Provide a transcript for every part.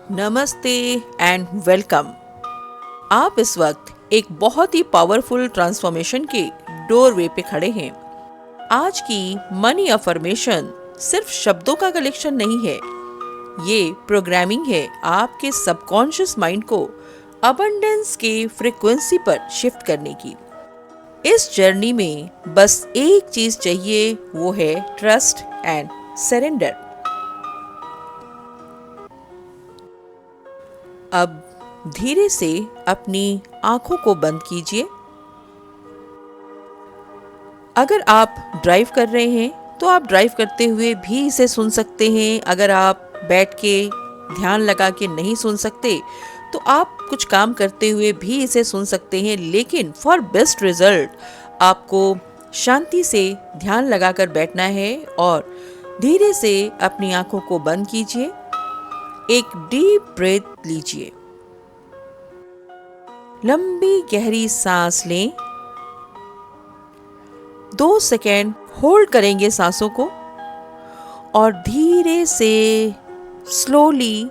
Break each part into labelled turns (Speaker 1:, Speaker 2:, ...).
Speaker 1: नमस्ते and welcome. आप इस वक्त एक बहुत ही पावरफुल ट्रांसफॉर्मेशन के डोरवे पे खड़े हैं। आज की मनी अफर्मेशन सिर्फ शब्दों का कलेक्शन नहीं है, ये प्रोग्रामिंग है आपके सबकॉन्शियस माइंड को अबंडेंस के फ्रीक्वेंसी पर शिफ्ट करने की। इस जर्नी में बस एक चीज चाहिए, वो है ट्रस्ट एंड सरेंडर। अब धीरे से अपनी आंखों को बंद कीजिए। अगर आप ड्राइव कर रहे हैं तो आप ड्राइव करते हुए भी इसे सुन सकते हैं। अगर आप बैठ के ध्यान लगा के नहीं सुन सकते तो आप कुछ काम करते हुए भी इसे सुन सकते हैं, लेकिन फॉर बेस्ट रिजल्ट आपको शांति से ध्यान लगाकर बैठना है और धीरे से अपनी आंखों को बंद कीजिए। एक डीप ब्रेथ लीजिए, लंबी गहरी सांस लें। 2 सेकेंड होल्ड करेंगे सांसों को और धीरे से स्लोली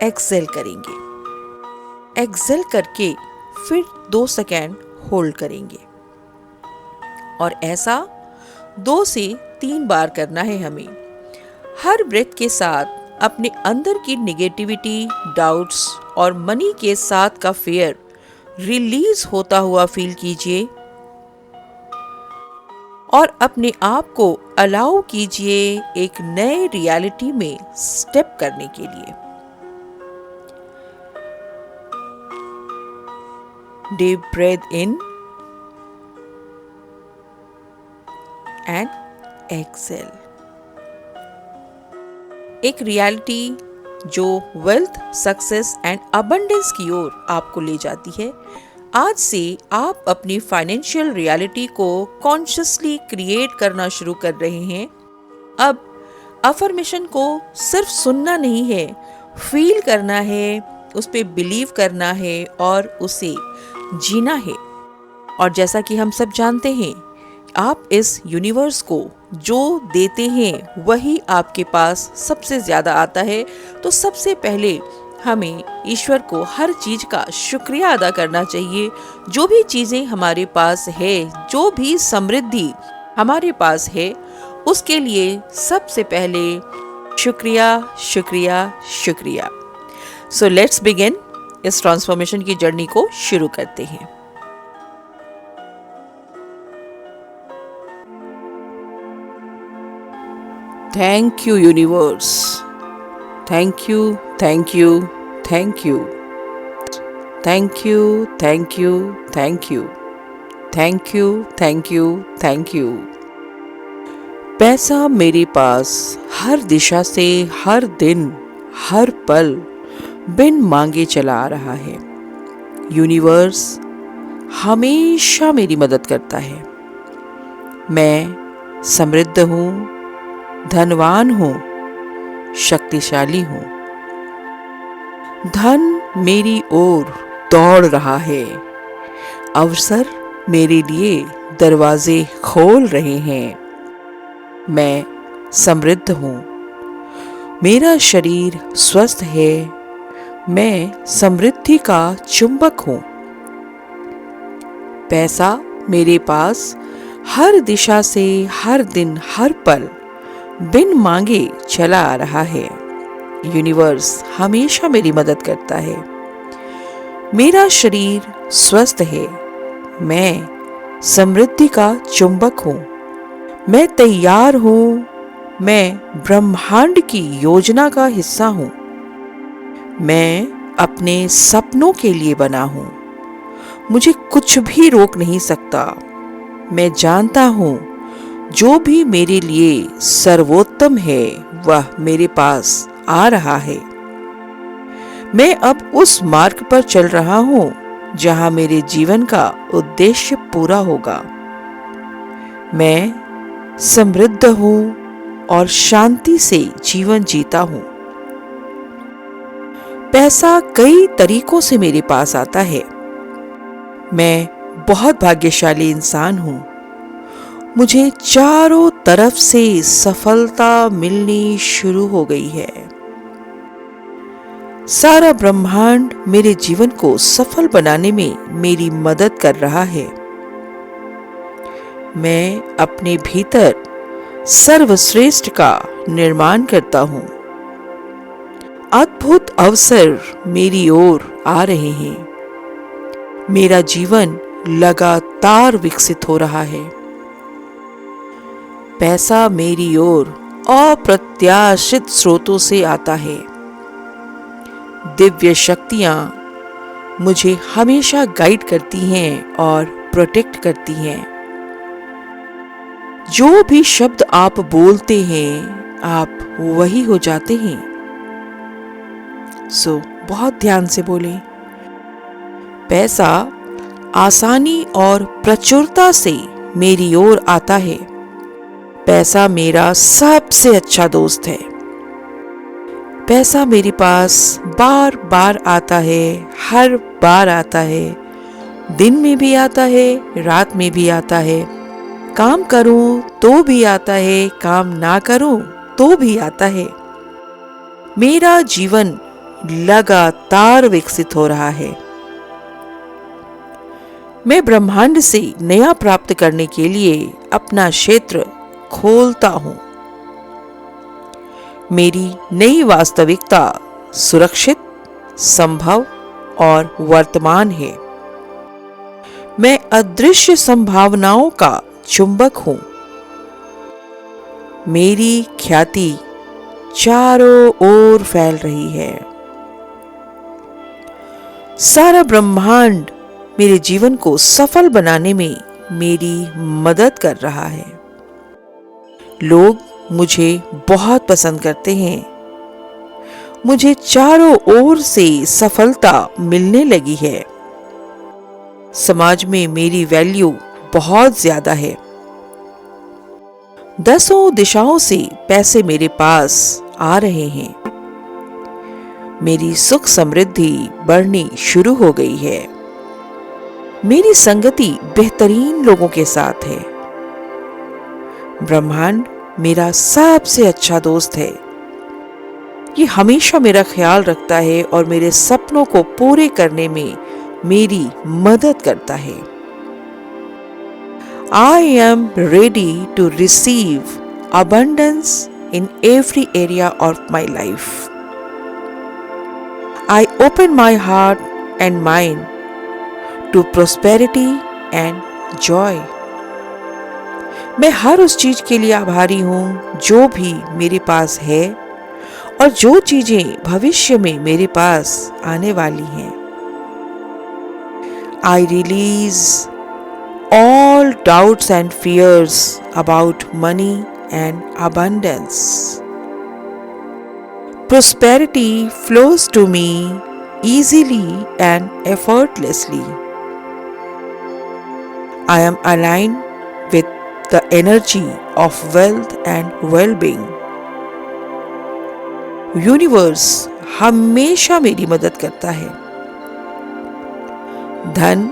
Speaker 1: एक्सेल करेंगे। एक्सेल करके फिर 2 सेकेंड होल्ड करेंगे और ऐसा 2 से 3 बार करना है हमें। हर ब्रेथ के साथ अपने अंदर की नेगेटिविटी, डाउट्स और मनी के साथ का फियर रिलीज होता हुआ फील कीजिए और अपने आप को अलाउ कीजिए एक नए रियलिटी में स्टेप करने के लिए। Deep breath in and exhale. एक रियलिटी जो वेल्थ, सक्सेस एंड अबंडेंस की ओर आपको ले जाती है। आज से आप अपनी फाइनेंशियल रियलिटी को कॉन्शियसली क्रिएट करना शुरू कर रहे हैं। अब अफर्मेशन को सिर्फ सुनना नहीं है, फील करना है, उस पे बिलीव करना है और उसे जीना है। और जैसा कि हम सब जानते हैं, आप इस यूनिवर्स को जो देते हैं वही आपके पास सबसे ज्यादा आता है। तो सबसे पहले हमें ईश्वर को हर चीज का शुक्रिया अदा करना चाहिए। जो भी चीजें हमारे पास है, जो भी समृद्धि हमारे पास है, उसके लिए सबसे पहले शुक्रिया शुक्रिया शुक्रिया। So let's begin. इस ट्रांसफॉर्मेशन की जर्नी को शुरू करते हैं। Thank you, universe. Thank you, thank you, thank you. Thank you, thank you, thank you. Thank you, thank you, thank you. पैसा मेरे पास हर दिशा से हर दिन हर पल बिन मांगे चला आ रहा है। यूनिवर्स हमेशा मेरी मदद करता है। मैं समृद्ध हूँ, धनवान हूँ, शक्तिशाली हूँ। धन मेरी ओर दौड़ रहा है। अवसर मेरे लिए दरवाजे खोल रहे हैं। मैं समृद्ध हूँ। मेरा शरीर स्वस्थ है। मैं समृद्धि का चुंबक हूँ। पैसा मेरे पास हर दिशा से हर दिन हर पल बिन मांगे चला आ रहा है। यूनिवर्स हमेशा मेरी मदद करता है। मेरा शरीर स्वस्थ है। मैं समृद्धि का चुंबक हूँ। मैं तैयार हूँ। मैं ब्रह्मांड की योजना का हिस्सा हूँ। मैं अपने सपनों के लिए बना हूँ। मुझे कुछ भी रोक नहीं सकता। मैं जानता हूँ जो भी मेरे लिए सर्वोत्तम है वह मेरे पास आ रहा है। मैं अब उस मार्ग पर चल रहा हूँ जहाँ मेरे जीवन का उद्देश्य पूरा होगा। मैं समृद्ध हूँ और शांति से जीवन जीता हूँ। पैसा कई तरीकों से मेरे पास आता है। मैं बहुत भाग्यशाली इंसान हूँ। मुझे चारों तरफ से सफलता मिलनी शुरू हो गई है। सारा ब्रह्मांड मेरे जीवन को सफल बनाने में मेरी मदद कर रहा है। मैं अपने भीतर सर्वश्रेष्ठ का निर्माण करता हूँ। अद्भुत अवसर मेरी ओर आ रहे हैं। मेरा जीवन लगातार विकसित हो रहा है। पैसा मेरी ओर अप्रत्याशित स्रोतों से आता है। दिव्य शक्तियां मुझे हमेशा गाइड करती हैं और प्रोटेक्ट करती हैं। जो भी शब्द आप बोलते हैं, आप वही हो जाते हैं। सो बहुत ध्यान से बोलें। पैसा आसानी और प्रचुरता से मेरी ओर आता है। पैसा मेरा सबसे अच्छा दोस्त है। पैसा मेरे पास बार बार आता है, हर बार आता है। दिन में भी आता है, रात में भी आता है। काम करूं तो भी आता है, काम ना करूं तो भी आता है। मेरा जीवन लगातार विकसित हो रहा है। मैं ब्रह्मांड से नया प्राप्त करने के लिए अपना क्षेत्र खोलता हूं। मेरी नई वास्तविकता सुरक्षित, संभव और वर्तमान है। मैं अदृश्य संभावनाओं का चुंबक हूं। मेरी ख्याति चारों ओर फैल रही है। सारा ब्रह्मांड मेरे जीवन को सफल बनाने में मेरी मदद कर रहा है। लोग मुझे बहुत पसंद करते हैं। मुझे चारों ओर से सफलता मिलने लगी है। समाज में मेरी वैल्यू बहुत ज्यादा है। दसों दिशाओं से पैसे मेरे पास आ रहे हैं। मेरी सुख समृद्धि बढ़नी शुरू हो गई है। मेरी संगति बेहतरीन लोगों के साथ है। ब्रह्मांड मेरा सबसे अच्छा दोस्त है। ये हमेशा मेरा ख्याल रखता है और मेरे सपनों को पूरे करने में मेरी मदद करता है। I am ready to receive abundance in every area of my life. I open my heart and mind to prosperity and joy. मैं हर उस चीज के लिए आभारी हूं जो भी मेरे पास है और जो चीजें भविष्य में मेरे पास आने वाली हैं। I release all doubts and fears about money and abundance. Prosperity flows to me easily and effortlessly. I am aligned with the energy of wealth and well-being. Universe हमेशा मेरी मदद करता है। धन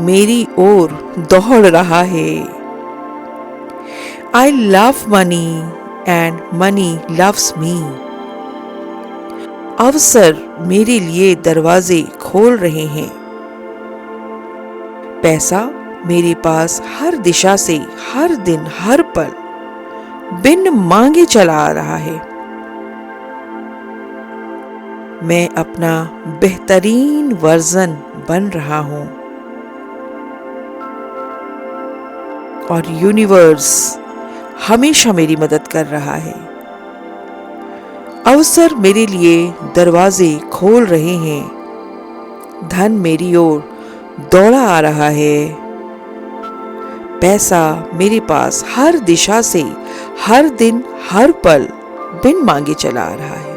Speaker 1: मेरी ओर दौड़ रहा है। I love money and money loves me. अवसर मेरे लिए दरवाजे खोल रहे हैं। पैसा मेरे पास हर दिशा से, हर दिन, हर पल बिन मांगे चला आ रहा है। मैं अपना बेहतरीन वर्जन बन रहा हूं और यूनिवर्स हमेशा मेरी मदद कर रहा है। अवसर मेरे लिए दरवाजे खोल रहे हैं। धन मेरी ओर दौड़ा आ रहा है। पैसा मेरे पास हर दिशा से, हर दिन, हर पल बिन मांगे चला आ रहा है।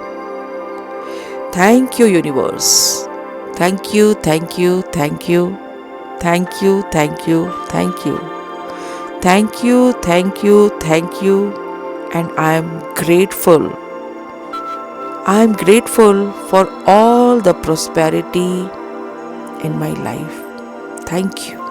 Speaker 1: Thank you universe. Thank you, thank you, thank you, thank you, thank you, thank you, thank you, thank you, thank you, and I am grateful. I am grateful for all the prosperity in my life. Thank you.